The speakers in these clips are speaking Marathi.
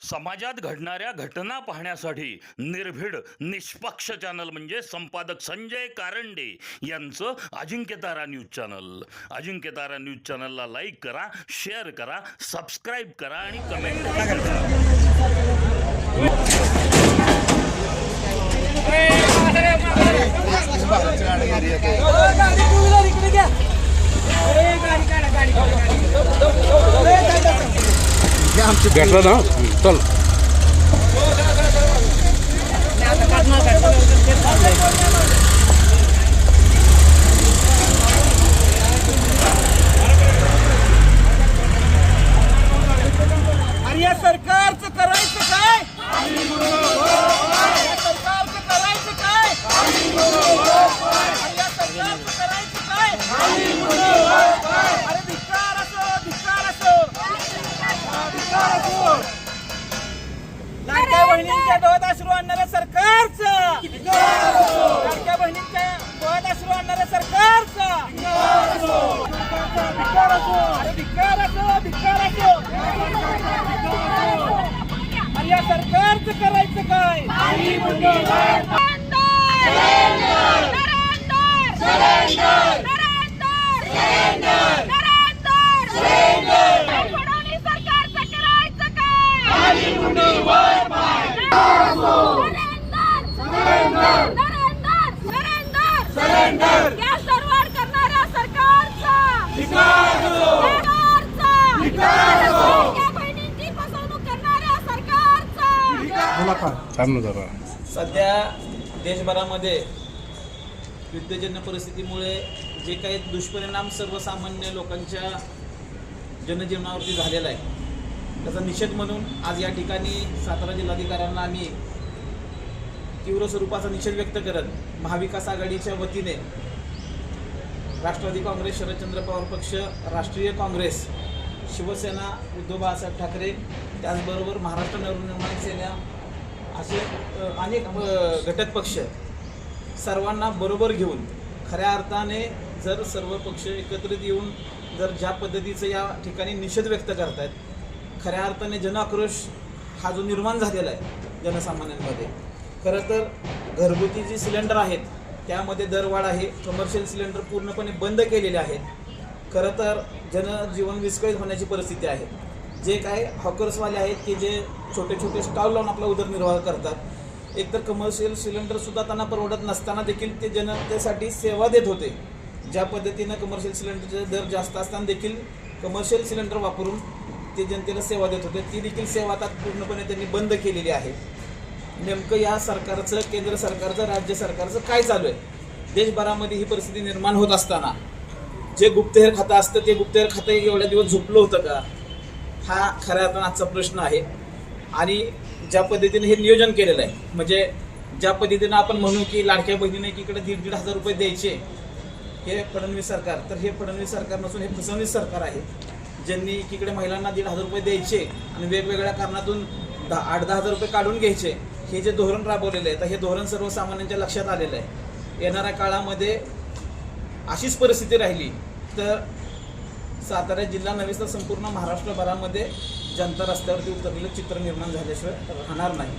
समाजात घडणाऱ्या घटना पाहण्यासाठी निर्भीड निष्पक्ष चॅनल म्हणजे संपादक संजय कारंडे यांचं Ajinkyatara news channel. Ajinkyatara news चॅनलला लाईक करा, शेअर करा, सबस्क्राईब करा आणि कमेंट करा. भेटलं ना चल. अरे या सरकारचं करायचं काय? या सरकारचं करायचं काय? अरे या सरकारचं करायचं काय? अरे धिक्कार असो, धिक्कार असो, धिक्कार असो. लाडक्या बहिणींच्या डोळ्यात अश्रू आणणाऱ्या सरकारचं, लाडक्या बहिणींच्या डोळ्यात अश्रू आणणाऱ्या सरकारचं धिक्कार असो. अरे धिक्कार असो, धिक्कार असो. अरे या सरकारचं करायचं काय? सध्या देशभरामध्ये युद्धजन्य परिस्थितीमुळे जे काही दुष्परिणाम सर्वसामान्य लोकांच्या जनजीवनावरती झालेला आहे त्याचा निषेध म्हणून आज या ठिकाणी सातारा जिल्हाधिकाऱ्यांना आम्ही तीव्र स्वरूपाचा निषेध व्यक्त करत महाविकास आघाडीच्या वतीने राष्ट्रवादी काँग्रेस, शरदचंद्र पवार पक्ष, राष्ट्रीय काँग्रेस, शिवसेना, उद्धव बाळासाहेब ठाकरे, त्याचबरोबर महाराष्ट्र नवनिर्माण सेना असे अनेक घटक पक्ष सर्वांना बरोबर घेऊन खऱ्या अर्थाने जर सर्व पक्ष एकत्रित येऊन जर ज्या पद्धतीचं या ठिकाणी निषेध व्यक्त करत आहेत, खऱ्या अर्थाने जनआक्रोश हा जो निर्माण झालेला आहे जनसामान्यांमध्ये. खरं तर घरगुती जी सिलेंडर आहेत त्यामध्ये दरवाढ आहे, कमर्शियल सिलेंडर पूर्णपणे बंद केलेले आहेत. खरं तर जनजीवन विस्कळीत होण्याची परिस्थिती आहे. जे काय हॉकर्सवाले आहेत की जे छोटे छोटे स्टॉल लावून आपला उदरनिर्वाह करतात, एकतर कमर्शियल सिलेंडरसुद्धा त्यांना परवडत नसताना देखील ते जनतेसाठी सेवा देत होते. ज्या पद्धतीनं कमर्शियल सिलेंडरचे दर जास्त असताना देखील कमर्शियल सिलेंडर वापरून ते जनतेला सेवा देत होते, ती देखील सेवा आता पूर्णपणे त्यांनी बंद केलेली आहे. नेमकं या सरकारचं, केंद्र सरकारचं, राज्य सरकारचं काय चालू आहे? देशभरामध्ये ही परिस्थिती निर्माण होत असताना जे गुप्तहेर खातं असतं ते गुप्तहेर खातं एवढ्या दिवस झोपलं होतं का? हा खऱ्या अर्थानं आजचा प्रश्न आहे. आणि ज्या पद्धतीने हे नियोजन केलेलं आहे, म्हणजे ज्या पद्धतीनं आपण म्हणू की लाडक्या बहिणीने एकीकडे 1,500 रुपये द्यायचे, हे फडणवीस सरकार, तर हे फडणवीस सरकार नसून हे फसवणीस सरकार आहे. ज्यांनी एकीकडे महिलांना 1,500 रुपये द्यायचे आणि वेगवेगळ्या कारणातून 8-10 हजार रुपये काढून घ्यायचे, हे जे धोरण राबवलेलं आहे तर हे धोरण सर्वसामान्यांच्या लक्षात आलेलं आहे. येणाऱ्या काळामध्ये अशीच परिस्थिती राहिली तर सातारा जिल्हा नव्हे तर संपूर्ण महाराष्ट्रभरामध्ये जनता रस्त्यावरती उतरलेलं चित्र निर्माण झाल्याशिवाय राहणार नाही,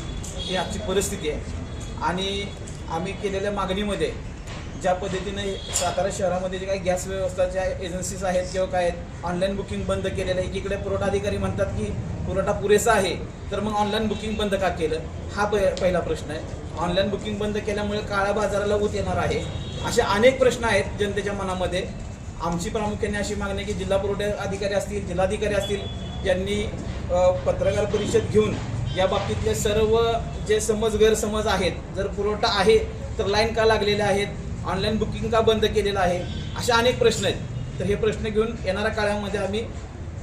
ही आजची परिस्थिती आहे. आणि आम्ही केलेल्या मागणीमध्ये ज्या पद्धतीने सातारा शहरामध्ये जे काही गॅस व्यवस्थाच्या एजन्सीज आहेत किंवा काय आहेत, ऑनलाईन बुकिंग बंद केलेलं आहे. एकीकडे पुरवठा अधिकारी म्हणतात की पुरवठा पुरेसा आहे, तर मग ऑनलाईन बुकिंग बंद का केलं? हा पहिला प्रश्न आहे. ऑनलाईन बुकिंग बंद केल्यामुळे काळ्या बाजाराला ऊत येणार आहे, असे अनेक प्रश्न आहेत जनतेच्या मनामध्ये. आमची प्रामुख्याने अशी मागणी आहे की जिल्हा पुरवठा अधिकारी असतील, जिल्हाधिकारी असतील, यांनी पत्रकार परिषद घेऊन या बाबतीतले सर्व जे गैरसमज आहेत, जर पुरवठा आहे तर लाईन का लागलेल्या आहेत, ऑनलाईन बुकिंग का बंद केलेलं आहे, असे अनेक प्रश्न आहेत. तर हे प्रश्न घेऊन येणाऱ्या काळामध्ये आम्ही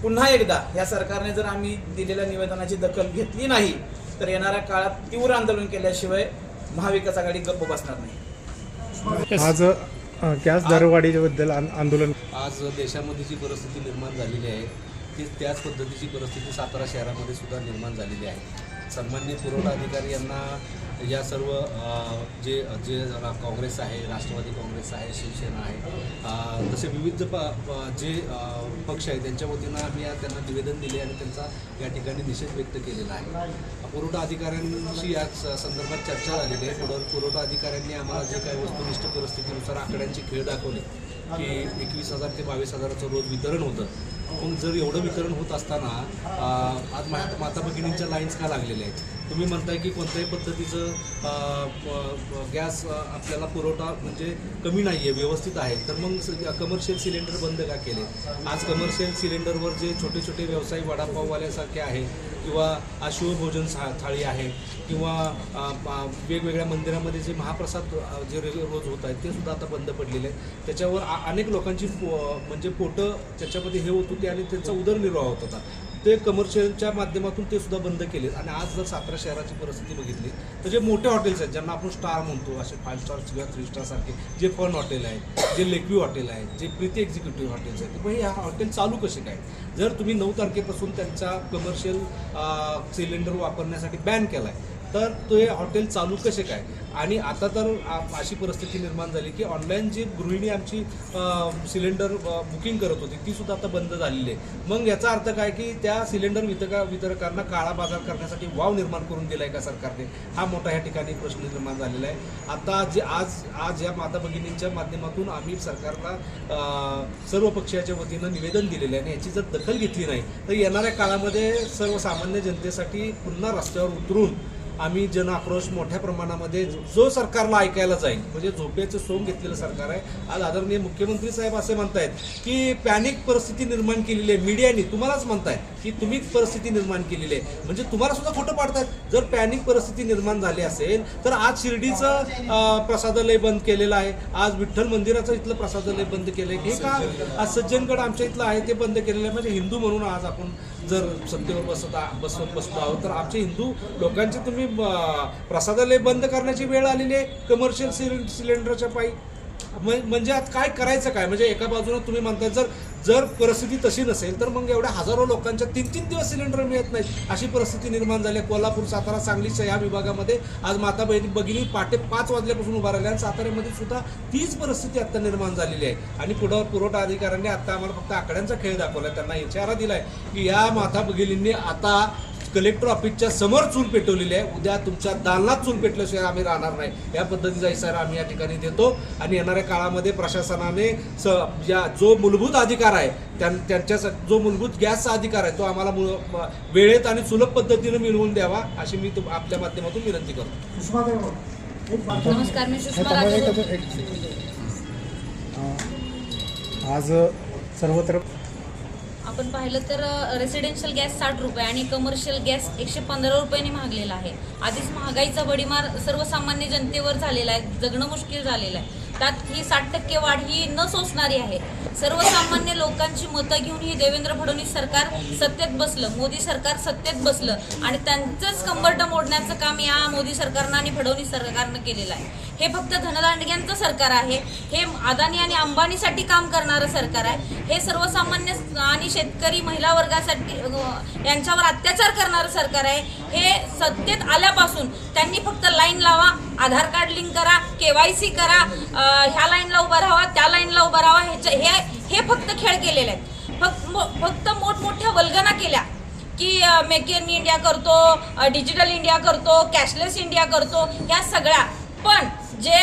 पुन्हा एकदा या सरकारने जर आम्ही दिलेल्या निवेदनाची दखल घेतली नाही तर येणाऱ्या काळात तीव्र आंदोलन केल्याशिवाय महाविकास आघाडी गप्प बसणार नाही. आज गॅस दरवाढीबद्दल आंदोलन. आज देशामध्ये जी परिस्थिती निर्माण झालेली आहे ती त्याच पद्धतीची परिस्थिती सातारा शहरामध्ये सुद्धा निर्माण झालेली आहे. सन्माननीय पुरवठा अधिकारी यांना या सर्व जे जे काँग्रेस आहे, राष्ट्रवादी काँग्रेस आहे, शिवसेना आहे, तसे विविध जे पक्ष आहेत त्यांच्या वतीनं आम्ही त्यांना निवेदन दिले आणि त्यांचा या ठिकाणी निषेध व्यक्त केलेला आहे. पुरवठा अधिकाऱ्यांशी या संदर्भात चर्चा झालेली आहे. पुरवठा अधिकाऱ्यांनी आम्हाला जे काही वस्तुनिष्ठ परिस्थितीनुसार आकड्यांचे खेळ दाखवले की 21,000 ते 22,000चं रोज वितरण होतं. मग जर एवढं वितरण होत असताना आज माता भगिनींच्या लाईन्स का लागलेल्या आहेत? तुम्ही म्हणताय की कोणत्याही पद्धतीचं गॅस आपल्याला पुरवठा म्हणजे कमी नाही आहे, व्यवस्थित आहे, तर मग कमर्शियल सिलेंडर बंद का केले? आज कमर्शियल सिलेंडरवर जे छोटे छोटे व्यवसायी वडापाववाल्यासारखे आहे किंवा शिवभोजन थाळी आहे किंवा वेगवेगळ्या मंदिरामध्ये जे महाप्रसाद जे रोज होत आहेत ते सुद्धा आता बंद पडलेले आहेत. त्याच्यावर अनेक लोकांची म्हणजे पोटं त्याच्यामध्ये हे होत होते आणि त्यांचा उदरनिर्वाह होत होता. ते कमर्शियलच्या माध्यमातून ते सुद्धा बंद केले. आणि आज जर सातारा शहराची परिस्थिती बघितली तर जे मोठे हॉटेल्स आहेत ज्यांना आपण स्टार म्हणतो, असे 5 स्टार किंवा 3 स्टार सारखे जे फन हॉटेल आहेत, जे लेकव्यू हॉटेल आहेत, जे प्रीती एक्झिक्युटिव्ह हॉटेल्स आहेत, मग हे हॉटेल चालू कसे काय? जर तुम्ही 9 तारखेपासून त्यांचा कमर्शियल सिलेंडर वापरण्यासाठी बॅन केला आहे तर ते हॉटेल चालू कसे काय? आणि आता तर अशी परिस्थिती निर्माण झाली की ऑनलाईन जी गृहिणी आमची सिलेंडर बुकिंग करत होती ती सुद्धा आता बंद झालेली आहे. मग याचा अर्थ काय की त्या सिलेंडर वितरकांना काळा बाजार करण्यासाठी वाव निर्माण करून दिला आहे का सरकारने? हा मोठा ह्या ठिकाणी प्रश्न निर्माण झालेला आहे. आता जे आज या माता भगिनींच्या माध्यमातून आम्ही सरकारला सर्व पक्षाच्या वतीनं निवेदन दिलेलं आहे आणि याची जर दखल घेतली नाही तर येणाऱ्या काळामध्ये सर्वसामान्य जनतेसाठी पुन्हा रस्त्यावर उतरून आम्ही जन आक्रोश मोठ्या प्रमाणामध्ये जो सरकारला ऐकायला जाईल. म्हणजे झोपेचं सोंग घेतलेलं सरकार आहे. आज आदरणीय मुख्यमंत्री साहेब असे म्हणतायत की पॅनिक परिस्थिती निर्माण केलेली आहे. मीडियाने तुम्हालाच म्हणताय की तुम्ही परिस्थिती निर्माण केलेली आहे, म्हणजे तुम्हाला सुद्धा खोटं पाडतायत. जर पॅनिक परिस्थिती निर्माण झाली असेल तर आज शिर्डीचं प्रसादालय बंद केलेलं आहे, आज विठ्ठल मंदिराचं इथलं प्रसादालय बंद केलं आहे, हे का आज सज्जनगड आमच्या इथलं आहे ते बंद केलेलं आहे. म्हणजे हिंदू म्हणून आज आपण जर सत्तेवर बसलो आहोत तर आमचे हिंदू लोकांचे तुम्ही प्रसादालय बंद करण्याची वेळ आलेली आहे कमर्शियल सिलेंडरच्या पायी. म्हणजे आता काय करायचं काय? म्हणजे एका बाजूला तुम्ही म्हणताय जर परिस्थिती तशी नसेल तर मग एवढ्या हजारो लोकांच्या 3-3 दिवस सिलेंडर मिळत नाहीत अशी परिस्थिती निर्माण झाली आहे. कोल्हापूर, सातारा, सांगलीच्या या विभागामध्ये आज माता भगिनी पहाटे 5 वाजल्यापासून उभा राहिल्या आणि साताऱ्यामध्ये सुद्धा तीच परिस्थिती आता निर्माण झालेली आहे. आणि पुरवठा अधिकाऱ्यांनी आता आम्हाला फक्त आकड्यांचा खेळ दाखवला, त्यांना इशारा दिलाय की या माता भगिनींनी आता कलेक्टर ऑफिसच्या समोर चूल पेटवलेली आहे, उद्या तुमच्या दालनात चूल पेटल्याशिवाय आम्ही राहणार नाही, या पद्धतीचा इशारा आम्ही या ठिकाणी देतो. आणि येणाऱ्या काळामध्ये प्रशासनाने जो मूलभूत अधिकार आहे त्यांच्या जो मूलभूत गॅसचा अधिकार आहे तो आम्हाला वेळेत आणि सुलभ पद्धतीने मिळवून द्यावा अशी मी आपल्या माध्यमातून विनंती करतो. नमस्कार, मी सुषमा राजे. आज सर्वत्र आपण पाहिलं तर रेसिडेन्शियल गॅस 60 रुपये आणि कमर्शियल गॅस 115 रुपयांनी महागलेला आहे. आधीच महागाईचा बडीमार सर्वसामान्य जनतेवर झालेला आहे, जगणं मुश्किल झालेलं आहे. त्यात ही 60% वाढ ही न सोसणारी आहे. सर्वसामान्य लोकांची मतं घेऊन ही देवेंद्र फडणवीस सरकार सत्तेत बसलं, मोदी सरकार सत्तेत बसलं आणि त्यांचंच कंबरटं मोडण्याचं काम या मोदी सरकारनं आणि फडणवीस सरकारनं केलेलं आहे. हे फक्त धनदांडग्यांचं सरकार आहे, हे अदानी आणि अंबानीसाठी काम करणारं सरकार आहे, हे सर्वसामान्य आणि शेतकरी महिला वर्गासाठी यांच्यावर अत्याचार करणारं सरकार आहे. हे सत्तेत आल्यापासून त्यांनी फक्त लाईन लावा, आधार कार्ड लिंक करा, KYC करा, ह्या लाईनला उभं राहावा, त्या लाईनला उभं राहावा, हे फक्त खेळ केलेले आहेत. फक्त मोठमोठ्या वल्गना केल्या की मेक इन इंडिया करतो, डिजिटल इंडिया करतो, कॅशलेस इंडिया करतो, ह्या सगळ्या. पण जे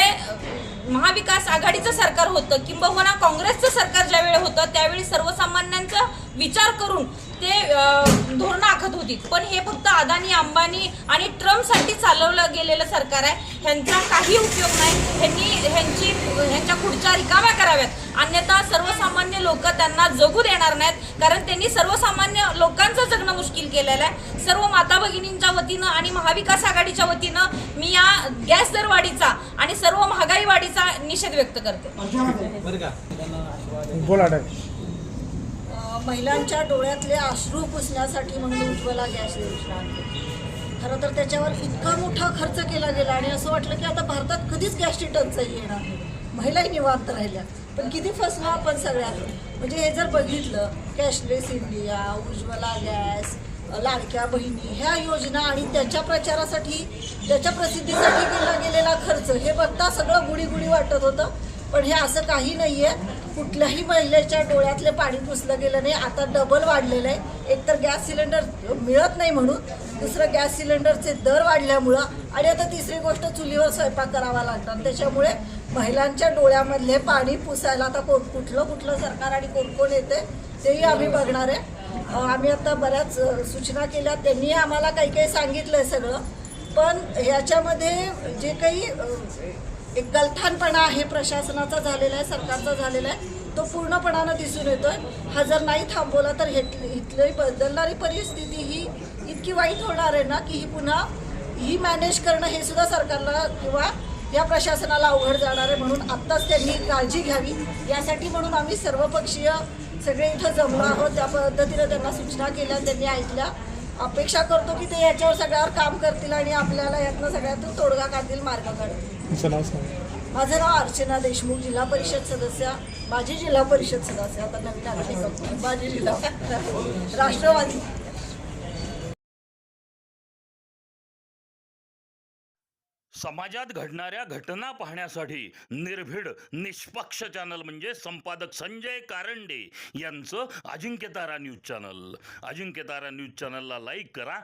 महाविकास आघाडीचं सरकार होतं किंबहुना काँग्रेसचं सरकार ज्यावेळी होतं त्यावेळी सर्वसामान्यांचा विचार करून ते धोरणं आखत होती. पण हे फक्त अदानी, अंबानी आणि ट्रम्पसाठी चालवलं गेलेलं सरकार आहे. ह्यांचा काही उपयोग नाही. ह्यांच्या खुर्च्या रिकाम्या कराव्यात, अन्यथा सर्वसामान्य लोक त्यांना जगू देणार नाहीत. कारण त्यांनी सर्वसामान्य लोकांचं जगणं मुश्किल केलेलं आहे. सर्व माता भगिनींच्या वतीनं आणि महाविकास आघाडीच्या वतीनं मी या गॅस दरवाढीचा आणि सर्व महागाई वाढीचा निषेध व्यक्त करते. बोला. महिलांच्या डोळ्यातले अश्रू पुसण्यासाठी म्हणून उज्ज्वला गॅस योजना आणली. खरं तर त्याच्यावर इतका मोठा खर्च केला गेला आणि असं वाटलं की आता भारतात कधीच गॅसची टंचाई येणार नाही, महिलाही निवांत राहिल्या. पण किती फसलो आपण सगळ्यांना. म्हणजे हे जर बघितलं, कॅशलेस इंडिया, उज्ज्वला गॅस, लाडक्या बहिणी ह्या योजना आणि त्याच्या प्रचारासाठी त्याच्या प्रसिद्धीसाठी केला गेलेला खर्च हे बघता सगळं गुढी गुढी वाटत होतं. पण हे असं काही नाही आहे. कुठल्याही महिलेच्या डोळ्यातले पाणी पुसलं गेलं नाही. आता डबल वाढलेलं आहे. एकतर गॅस सिलेंडर मिळत नाही म्हणून, दुसरं गॅस सिलेंडरचे दर वाढल्यामुळं, आणि आता तिसरी गोष्ट चुलीवर स्वयंपाक करावा लागतात. त्याच्यामुळे महिलांच्या डोळ्यामधले पाणी पुसायला आता कुठलं सरकार आणि कोण येते तेही आम्ही बघणार आहे. आम्ही आता बऱ्याच सूचना केल्या, त्यांनी आम्हाला काही सांगितलं आहे सगळं. पण ह्याच्यामध्ये जे काही एक गलथानपणा आहे प्रशासनाचा झालेला आहे, सरकारचा झालेला आहे, तो पूर्णपणानं दिसून येतोय. हा जर नाही थांबवला तर इथली बदलणारी परिस्थिती ही इतकी वाईट होणार आहे ना की ही पुन्हा मॅनेज करणं हे सुद्धा सरकारला किंवा या प्रशासनाला अवघड जाणार आहे. म्हणून आत्ताच त्यांनी काळजी घ्यावी यासाठी म्हणून आम्ही सर्वपक्षीय सगळे इथं जमलो आहोत. त्या पद्धतीनं त्यांना सूचना केल्या, त्यांनी ऐकल्या. अपेक्षा करतो की ते याच्यावर सगळ्यावर काम करतील आणि आपल्याला यातनं सगळ्यातून तोडगा काढतील, मार्ग काढतील. तुमचं नाव सांगा. माझं नाव अर्चना देशमुख, जिल्हा परिषद सदस्य, माजी जिल्हा परिषद सदस्य, आता नवीन आघाडी माजी जिल्हा राष्ट्रवादी. समाजात घडणाऱ्या घटना पाहण्यासाठी निर्भीड निष्पक्ष चॅनल म्हणजे संपादक संजय कारंडे यांचं Ajinkyatara news channel. Ajinkyatara news चॅनलला लाईक करा,